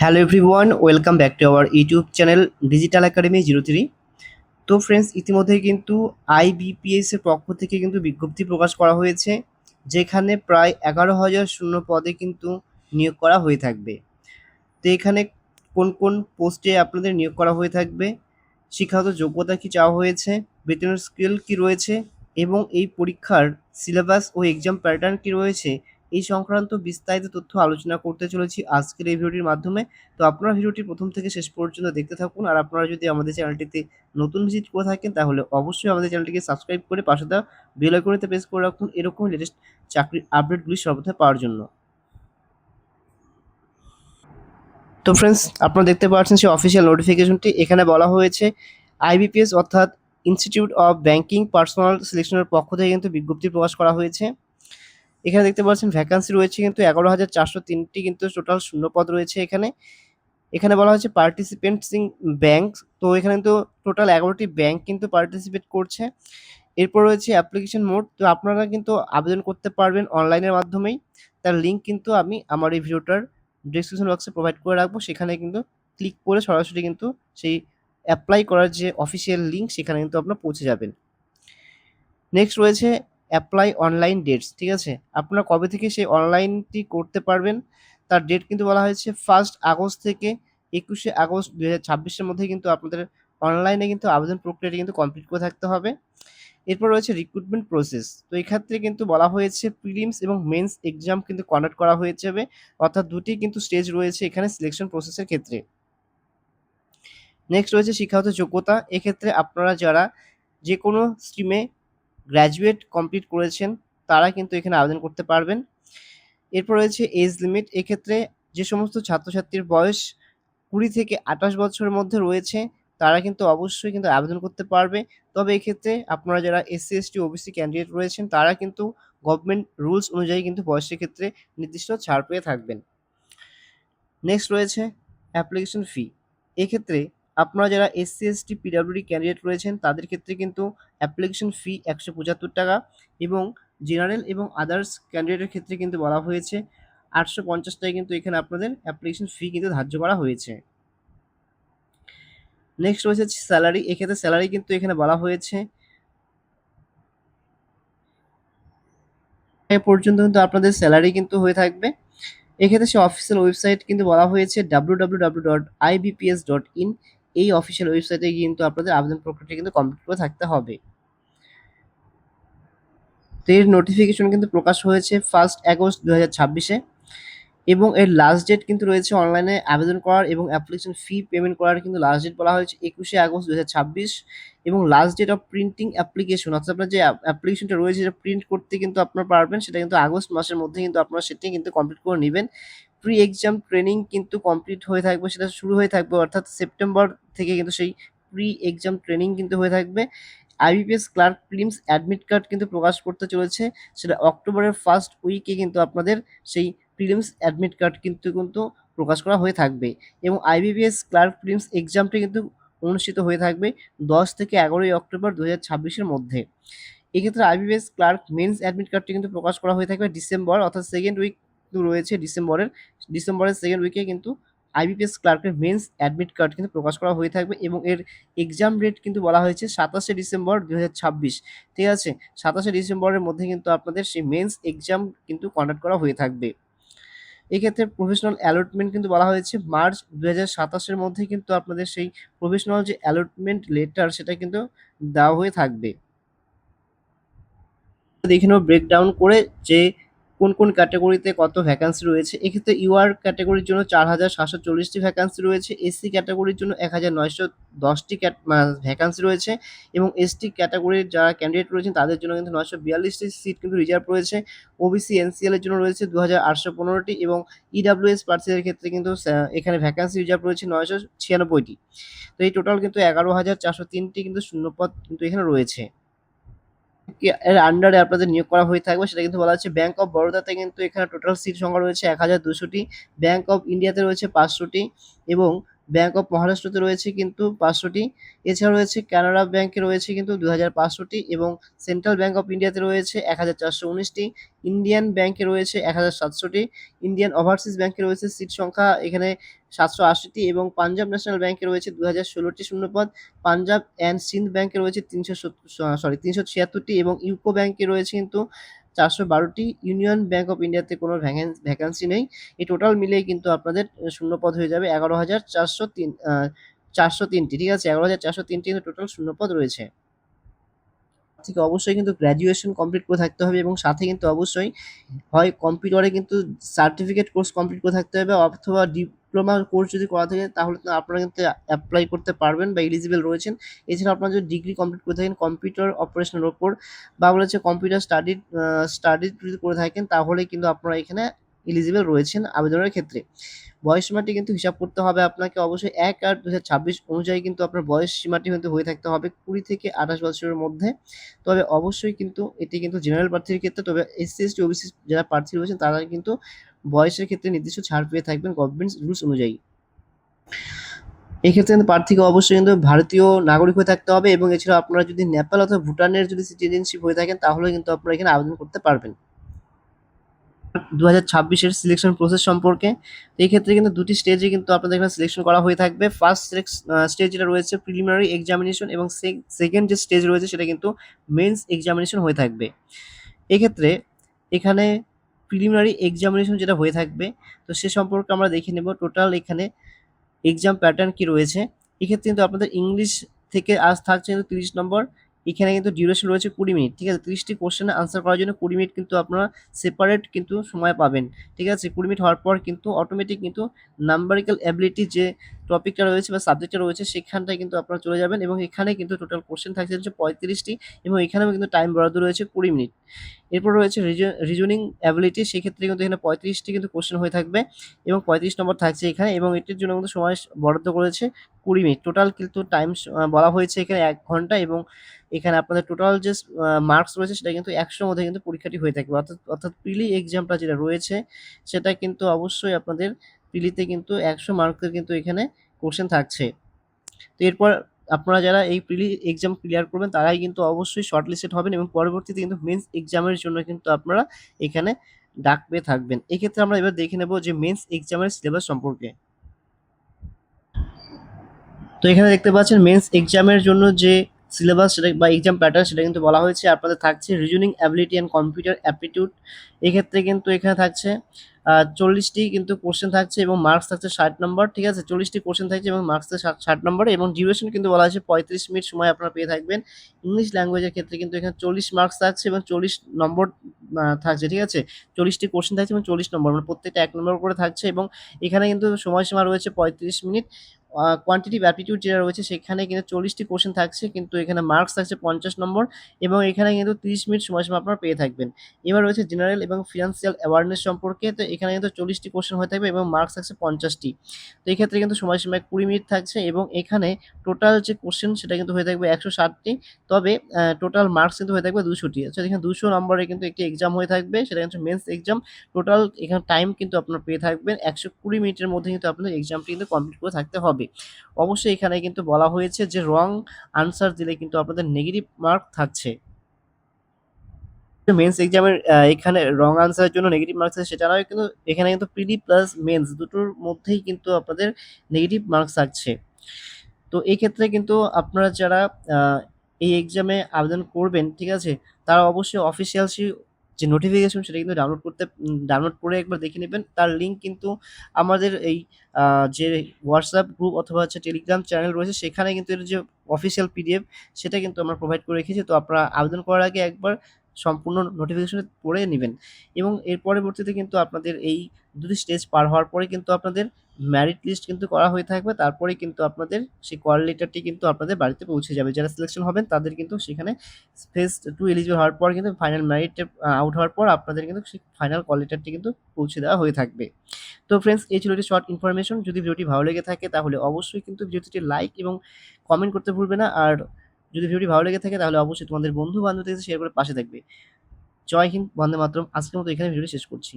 Hello everyone, welcome back to our YouTube channel digital academy 03। তো friends, ইতিমধ্যে কিন্তু IBPS এর পক্ষ থেকে কিন্তু বিজ্ঞপ্তি প্রকাশ করা হয়েছে, যেখানে প্রায় 11,000 শূন্য পদে কিন্তু নিয়োগ করা হয়ে থাকবে। তো এখানে কোন কোন পোস্টে আপনাদের নিয়োগ করা হয়ে থাকবে, শিক্ষাগত যোগ্যতা কি চাওয়া হয়েছে, বেতনের স্কেল কি রয়েছে এবং এই পরীক্ষার সিলেবাস ও এক্সাম প্যাটার্ন কি রয়েছে, এই সংক্রান্ত বিস্তারিত তথ্য আলোচনা করতে চলেছি আজকের এই ভিডিওটির মাধ্যমে। তো আপনারা ভিডিওটি প্রথম থেকে শেষ পর্যন্ত দেখতে থাকুন। আর আপনারা যদি আমাদের চ্যানেলটিতে নতুন ভিজিট করে থাকেন, তাহলে অবশ্যই আমাদের চ্যানেলটিকে সাবস্ক্রাইব করে পাশে দেওয়া বেল আইকনটিতে প্রেস করে রাখুন এরকম লেটেস্ট চাকরির আপডেটগুলি সর্বদা পাওয়ার জন্য। তো ফ্রেন্ডস, আপনারা দেখতে পাচ্ছেন সেই অফিসিয়াল নোটিফিকেশনটি। এখানে বলা হয়েছে আইবিপিএস অর্থাৎ ইনস্টিটিউট অফ ব্যাংকিং পার্সোনাল সিলেকশনের পক্ষ থেকে কিন্তু বিজ্ঞপ্তি প্রকাশ করা হয়েছে। এখানে দেখতে পাচ্ছেন ভ্যাকান্সি রয়েছে কিন্তু 11,403টি কিন্তু টোটাল শূন্যপদ রয়েছে। এখানে এখানে বলা হয়েছে পার্টিসিপেন্টসিং ব্যাংক। তো এখানে কিন্তু টোটাল 11টি ব্যাংক কিন্তু পার্টিসিপেট করছে। এরপর রয়েছে অ্যাপ্লিকেশন মোড। তো আপনারা কিন্তু আবেদন করতে পারবেন অনলাইনের মাধ্যমেই। তার লিঙ্ক কিন্তু আমি আমার এই ভিডিওটার ডেসক্রিপশন বক্সে প্রোভাইড করে রাখবো। সেখানে কিন্তু ক্লিক করে সরাসরি কিন্তু সেই অ্যাপ্লাই করার যে অফিসিয়াল লিঙ্ক, সেখানে কিন্তু আপনারা পৌঁছে যাবেন। নেক্সট রয়েছে অ্যাপ্লাই অনলাইন ডেটস। ঠিক আছে, আপনারা কবে থেকে সেই অনলাইনটি করতে পারবেন তার ডেট কিন্তু বলা হয়েছে 1 আগস্ট থেকে 21 আগস্ট 2026-এর মধ্যে কিন্তু আপনাদের অনলাইনে কিন্তু আবেদন প্রক্রিয়াটি কিন্তু কমপ্লিট করে থাকতে হবে। এরপর রয়েছে রিক্রুটমেন্ট প্রসেস। তো এক্ষেত্রে কিন্তু বলা হয়েছে প্রিলিমস এবং মেন্স এক্সাম কিন্তু কন্ডাক্ট করা হয়ে যাবে, অর্থাৎ দুটি কিন্তু স্টেজ রয়েছে এখানে সিলেকশন প্রসেসের ক্ষেত্রে। নেক্সট রয়েছে শিক্ষাগত যোগ্যতা। এক্ষেত্রে আপনারা যারা যে কোনো স্ট্রিমে গ্র্যাজুয়েট কমপ্লিট করেছেন তারা কিন্তু এখানে আবেদন করতে পারবেন। এরপর রয়েছে এজ লিমিট। এক্ষেত্রে যে সমস্ত ছাত্রছাত্রীর বয়স 20 থেকে 28 বছরের মধ্যে রয়েছে তারা কিন্তু অবশ্যই কিন্তু আবেদন করতে পারবে। তবে এক্ষেত্রে আপনারা যারা এসসি, এসটি, ওবিসি ক্যান্ডিডেট রয়েছেন তারা কিন্তু গভর্নমেন্ট রুলস অনুযায়ী কিন্তু বয়সের ক্ষেত্রে নির্দিষ্ট ছাড় পেয়ে থাকবেন। নেক্সট রয়েছে অ্যাপ্লিকেশন ফি। এক্ষেত্রে আপনারা যারা এসসি, এসটি, পিডব্লিউডি ক্যান্ডিডেট রয়েছেন তাদের ক্ষেত্রে কিন্তু অ্যাপ্লিকেশন ফি 175 টাকা এবং জেনারেল এবং আদার্স ক্যান্ডিডেটের ক্ষেত্রে কিন্তু বলা হয়েছে 850 টাকা কিন্তু এখানে আপনাদের অ্যাপ্লিকেশন ফি কিন্তু ধার্য করা হয়েছে। নেক্সট রয়েছে স্যালারি। এক্ষেত্রে স্যালারি কিন্তু এখানে বলা হয়েছে এ পর্যন্ত কিন্তু আপনাদের স্যালারি কিন্তু হয়ে থাকবে। এক্ষেত্রে সে অফিসিয়াল ওয়েবসাইট কিন্তু বলা হয়েছে www.ibps.in। এই অফিসিয়াল ওয়েবসাইটে কিন্তু আপনাদের আবেদন প্রক্রিয়াটি কিন্তু কমপ্লিট করে থাকতে হবে। তো এর নোটিফিকেশন কিন্তু প্রকাশ হয়েছে 1 আগস্ট 2026-এ এবং এর লাস্ট ডেট কিন্তু রয়েছে অনলাইনে আবেদন করার এবং অ্যাপ্লিকেশন ফি পেমেন্ট করার কিন্তু লাস্ট ডেট বলা হয়েছে 21 আগস্ট 2026 এবং last date of printing application, অর্থাৎ আপনার যে অ্যাপ্লিকেশনটা রয়েছে সেটা প্রিন্ট করতে কিন্তু আপনারা পারবেন সেটা কিন্তু আগস্ট মাসের মধ্যে কিন্তু আপনারা সেটি কিন্তু কমপ্লিট করে নেবেন। প্রি এক্সাম ট্রেনিং কিন্তু কমপ্লিট হয়ে থাকবে, সেটা শুরু হয়ে থাকবে অর্থাৎ সেপ্টেম্বর থেকে কিন্তু সেই প্রি এক্সাম ট্রেনিং কিন্তু হয়ে থাকবে। IBPS clerk prelims admit card কিন্তু প্রকাশ করতে চলেছে, সেটা অক্টোবরের ফার্স্ট উইকে কিন্তু আপনাদের সেই প্রিলিমস অ্যাডমিট কার্ড কিন্তু প্রকাশ করা হয়ে থাকবে এবং আইবিপিএস ক্লার্ক প্রিলিমস এক্সামটি কিন্তু অনুষ্ঠিত হয়ে থাকবে 10 থেকে 11 অক্টোবর 2026-এর মধ্যে। এক্ষেত্রে আইবিপিএস ক্লার্ক মেন্স অ্যাডমিট কার্ডটি কিন্তু প্রকাশ করা হয়ে থাকবে ডিসেম্বর, অর্থাৎ সেকেন্ড উইক রয়েছে ডিসেম্বরের সেকেন্ড উইকে কিন্তু আইবিপিএস ক্লার্কের মেন্স অ্যাডমিট কার্ড কিন্তু প্রকাশ করা হয়ে থাকবে এবং এর এক্সাম ডেট কিন্তু বলা হয়েছে 27 ডিসেম্বর 2026। ঠিক আছে, 27 ডিসেম্বরের মধ্যে কিন্তু আপনাদের সেই মেন্স এক্সাম কিন্তু কন্ডাক্ট করা হয়ে থাকবে। এক্ষেত্রে প্রফেশনাল অ্যালটমেন্ট কিন্তু বলা হয়েছে মার্চ 2027-এর মধ্যে কিন্তু আপনাদের সেই প্রফেশনাল যে অ্যালটমেন্ট লেটার সেটা কিন্তু দেওয়া হয়ে থাকবে। দেখে নেব ব্রেকডাউন করে যে কোন কোন ক্যাটাগরিতে কত ভ্যাকান্সি রয়েছে। এক্ষেত্রে ইউআর ক্যাটাগরির জন্য 4,740টি ভ্যাকান্সি রয়েছে, এসসি ক্যাটাগরির জন্য 1,910টি ভ্যাকান্সি রয়েছে এবং এসটি ক্যাটাগরির যারা ক্যান্ডিডেট রয়েছেন তাদের জন্য কিন্তু 942টি সিট কিন্তু রিজার্ভ রয়েছে। ওবিসি এনসিএল এর জন্য রয়েছে 2,815টি এবং ইডাব্লিউএস প্রার্থীদের ক্ষেত্রে কিন্তু এখানে ভ্যাকান্সি রিজার্ভ রয়েছে 996টি। তো এই টোটাল কিন্তু 11,403টি কিন্তু শূন্যপদ কিন্তু এখানে রয়েছে। এর আন্ডারে আপনাদের নিয়োগ করা হয়ে থাকবে সেটা কিন্তু বলা হচ্ছে ব্যাংক অফ বরোদাতে কিন্তু এখানে টোটাল সিট সংখ্যা রয়েছে 1,200টি, ব্যাংক অফ ইন্ডিয়াতে রয়েছে 500টি এবং ব্যাঙ্ক অফ মহারাষ্ট্রতে রয়েছে কিন্তু 500টি। এছাড়া রয়েছে কানাড়া ব্যাংকে রয়েছে কিন্তু 2500টি এবং সেন্ট্রাল ব্যাঙ্ক অফ ইন্ডিয়াতে রয়েছে 1419টি। ইন্ডিয়ান ব্যাংকে রয়েছে 1700টি। ইন্ডিয়ান ওভারসিজ ব্যাংকে রয়েছে সিট সংখ্যা এখানে 780টি এবং পাঞ্জাব ন্যাশনাল ব্যাংকে রয়েছে 2016টি শূন্যপদ। পাঞ্জাব অ্যান্ড সিন্ধ ব্যাংকে রয়েছে 376টি এবং ইউকো ব্যাংকে রয়েছে কিন্তু 412টি। ইউনিয়ন ব্যাংক অফ ইন্ডিয়াতে কোনো ভ্যাকান্সি নেই। এই টোটাল মিলিয়ে কিন্তু আপনাদের শূন্যপদ হয়ে যাবে 403টি, ঠিক আছে? 11,403টি কিন্তু টোটাল শূন্যপদ রয়েছে। থেকে অবশ্যই কিন্তু গ্র্যাজুয়েশন কমপ্লিট করে থাকতে হবে এবং সাথে কিন্তু অবশ্যই হয় কম্পিউটারে কিন্তু সার্টিফিকেট কোর্স কমপ্লিট করে থাকতে হবে অথবা ডিপ্লোমা কোর্স যদি করা থাকে তাহলে তো আপনারা কিন্তু অ্যাপ্লাই করতে পারবেন বা এলিজিবল রয়েছেন। এছাড়া আপনারা যদি ডিগ্রি কমপ্লিট করে থাকেন কম্পিউটার অপারেশনের ওপর বা বলেছে কম্পিউটার স্টাডি যদি করে থাকেন তাহলে কিন্তু আপনারা এখানে এলিজিবল রয়েছেন আবেদনের ক্ষেত্রে। বয়স সীমাটি কিন্তু হিসাব করতে হবে আপনাকে অবশ্যই 1/8/2026 অনুযায়ী কিন্তু আপনার বয়স সীমাটি কিন্তু হয়ে থাকতে হবে 20 থেকে 28 বছরের মধ্যে। তবে অবশ্যই কিন্তু এটি কিন্তু জেনারেল প্রার্থীর ক্ষেত্রে, তবে এসসি এসটি ওবিসি যারা প্রার্থী রয়েছেন তারা কিন্তু বয়সের ক্ষেত্রে নির্দিষ্ট ছাড় পেয়ে থাকবেন গভর্নমেন্ট রুলস অনুযায়ী। এক্ষেত্রে কিন্তু প্রার্থীকে অবশ্যই কিন্তু ভারতীয় নাগরিক হয়ে থাকতে হবে এবং এছাড়া আপনারা যদি নেপাল অথবা ভুটানের যদি সিটিজেনশিপ হয়ে থাকেন তাহলে কিন্তু আপনারা এখানে আবেদন করতে পারবেন। 2026-এর সিলেকশন প্রসেস সম্পর্কে, এই ক্ষেত্রে কিন্তু দুটি স্টেজে কিন্তু আপনাদের এখানে সিলেকশন করা হয়ে থাকবে। ফার্স্ট স্টেজ যেটা রয়েছে প্রিলিমিনারি এক্সামিনেশন এবং সেকেন্ড যে স্টেজ রয়েছে সেটা কিন্তু মেন্স এক্সামিনেশন হয়ে থাকবে। এক্ষেত্রে এখানে প্রিলিমিনারি এক্সামিনেশন যেটা হয়ে থাকবে তো সে সম্পর্কে আমরা দেখে নেব টোটাল এখানে এক্সাম প্যাটার্ন কি রয়েছে। এক্ষেত্রে কিন্তু আপনাদের ইংলিশ থেকে আজ থাকছে কিন্তু 30 নম্বর। এখানে কিন্তু ডিউরেশন রয়েছে 20 মিনিট, ঠিক আছে? 30টি কোশ্চেনে আনসার করার জন্য 20 মিনিট কিন্তু আপনারা সেপারেট কিন্তু সময় পাবেন, ঠিক আছে? 20 মিনিট হওয়ার পর কিন্তু অটোমেটিক কিন্তু নাম্বারিক্যাল অ্যাবিলিটি যে টপিকটা রয়েছে বা সাবজেক্টটা রয়েছে সেখানটায় কিন্তু আপনারা চলে যাবেন এবং এখানে কিন্তু টোটাল কোশ্চেন থাকছে হচ্ছে 35টি এবং এখানেও কিন্তু টাইম বরাদ্দ রয়েছে 20 মিনিট। এরপর রয়েছে রিজনিং অ্যাবিলিটি, সেক্ষেত্রে কিন্তু এখানে 35টি কিন্তু কোশ্চেন হয়ে থাকবে এবং 35 নম্বর থাকছে এখানে এবং এটির জন্য কিন্তু সময় বরাদ্দ করেছে 20 মিনিট। টোটাল কিন্তু টাইম বলা হয়েছে এখানে 1 ঘন্টা এবং এখানে আপনাদের টোটাল যে মার্কস রয়েছে সেটা কিন্তু 100 মধ্যে কিন্তু পরীক্ষাটি হয়ে থাকবে। অর্থাৎ প্রিলি এক্সামটা যেটা রয়েছে সেটা কিন্তু অবশ্যই আপনাদের প্রিলিতে কিন্তু 100 মার্কের কিন্তু এখানে কোশ্চেন থাকছে। তো এরপর আপনারা যারা এই প্রিলি এক্সাম ক্লিয়ার করবেন তারাই কিন্তু অবশ্যই শর্টলিস্টেড হবেন এবং পরবর্তীতে কিন্তু মেন্স এক্সামের জন্য কিন্তু আপনারা এখানে ডাক পেয়ে থাকবেন। এক্ষেত্রে আমরা এবার দেখে নেব যে মেন্স এক্সামের সিলেবাস সম্পর্কে। তো এখানে দেখতে পাচ্ছেন মেন্স এক্সামের জন্য যে সিলেবাস সেটা বা এক্সাম প্যাটার্ন সেটা কিন্তু বলা হয়েছে আপনাদের থাকছে reasoning ability and computer aptitude. এক্ষেত্রে কিন্তু এখানে থাকছে 40টি কিন্তু কোশ্চেন থাকছে এবং মার্কস থাকছে 60 নম্বর, ঠিক আছে? 40টি কোশ্চেন থাকছে এবং মার্কস থাকছে 60 নম্বর এবং ডিউরেশন কিন্তু বলা হয়েছে 35 মিনিট সময় আপনারা পেয়ে থাকবেন। ইংলিশ ল্যাঙ্গুয়েজের ক্ষেত্রে কিন্তু এখানে 40 মার্কস থাকছে এবং 40 নম্বর থাকছে, ঠিক আছে? 40টি কোশ্চেন থাকছে এবং 40 নম্বর মানে প্রত্যেকটা 1 নম্বর করে থাকছে এবং এখানে কিন্তু সময়সীমা রয়েছে 35 মিনিট। কোয়ান্টিটিভ অ্যাপটিটিউড যেটা রয়েছে সেখানে কিন্তু 40টি কোশ্চেন থাকছে কিন্তু এখানে মার্কস থাকছে 50 নম্বর এবং এখানে কিন্তু 30 মিনিট সময়সীমা আপনারা পেয়ে থাকবেন। এবার রয়েছে জেনারেল এবং ফিনান্সিয়াল অ্যাওয়ারনেস সম্পর্কে, তো এখানে কিন্তু 40টি কোশ্চেন হয়ে থাকবে এবং মার্কস থাকছে 50টি। তো এক্ষেত্রে কিন্তু সময়সীমা 20 মিনিট থাকছে এবং এখানে টোটাল যে কোশ্চেন সেটা কিন্তু হয়ে থাকবে 160টি, তবে টোটাল মার্কস কিন্তু হয়ে থাকবে 200টি। আচ্ছা, এখানে 200 নম্বরে কিন্তু একটি এক্সাম হয়ে থাকবে সেটা হচ্ছে মেন্স এক্সাম। টোটাল এখানে টাইম কিন্তু আপনারা পেয়ে থাকবেন 120 মিনিটের মধ্যে কিন্তু আপনাদের এক্সামটি কিন্তু কমপ্লিট করে থাকতে হবে। অবশ্যই এখানে কিন্তু বলা হয়েছে যে রং আনসার দিলে কিন্তু আপনাদের নেগেটিভ মার্ক থাকছে। মেন্স এক্সামের এখানে রং আনসারের জন্য নেগেটিভ মার্কস আছে সেটা নয়, কিন্তু এখানে কিন্তু প্রিলি প্লাস মেন্স দুটোর মধ্যেই কিন্তু আপনাদের নেগেটিভ মার্কস থাকছে। তো এই ক্ষেত্রে কিন্তু আপনারা যারা এই এক্সামে আবেদন করবেন, ঠিক আছে? তারা অবশ্যই অফিসিয়াল যে নোটিফিকেশন সেটা কিন্তু ডাউনলোড করে একবার দেখে নেবেন। তার লিঙ্ক কিন্তু আমাদের এই যে হোয়াটসঅ্যাপ গ্রুপ অথবা হচ্ছে টেলিগ্রাম চ্যানেল রয়েছে সেখানে কিন্তু এর যে অফিসিয়াল পিডিএফ সেটা কিন্তু আমরা প্রোভাইড করে রেখেছি। তো আপনারা আবেদন করার আগে একবার সম্পূর্ণ নোটিফিকেশন পড়ে নেবেন এবং এর পরবর্তীতে কিন্তু আপনাদের এই দুটি স্টেজ পার হওয়ার পরে কিন্তু আপনাদের মেরিট লিস্ট কিন্তু করা হয়ে থাকবে। তারপরে কিন্তু আপনাদের সেই কল লেটারটি কিন্তু আপনাদের বাড়িতে পৌঁছে যাবে। যারা সিলেকশন হবেন তাদের কিন্তু সেখানে ফেজ 2 এলিজিবল হওয়ার পর কিন্তু ফাইনাল মেরিটে আউট হওয়ার পর আপনাদের কিন্তু সেই ফাইনাল কল লেটারটি কিন্তু পৌঁছে দেওয়া হয়ে থাকবে। তো ফ্রেন্ডস, এই ছিল একটি শর্ট ইনফরমেশন। যদি ভিডিওটি ভালো লেগে থাকে তাহলে অবশ্যই কিন্তু ভিডিওটি লাইক এবং কমেন্ট করতে ভুলবে না। আর যদি ভিডিওটি ভালো লেগে থাকে তাহলে অবশ্যই তোমাদের বন্ধু-বান্ধবদের সাথে শেয়ার করে পাশে থাকবে। জয় হিন্দ, বন্দে মাতরম। আজকের মতো এখানে ভিডিওটি শেষ করছি।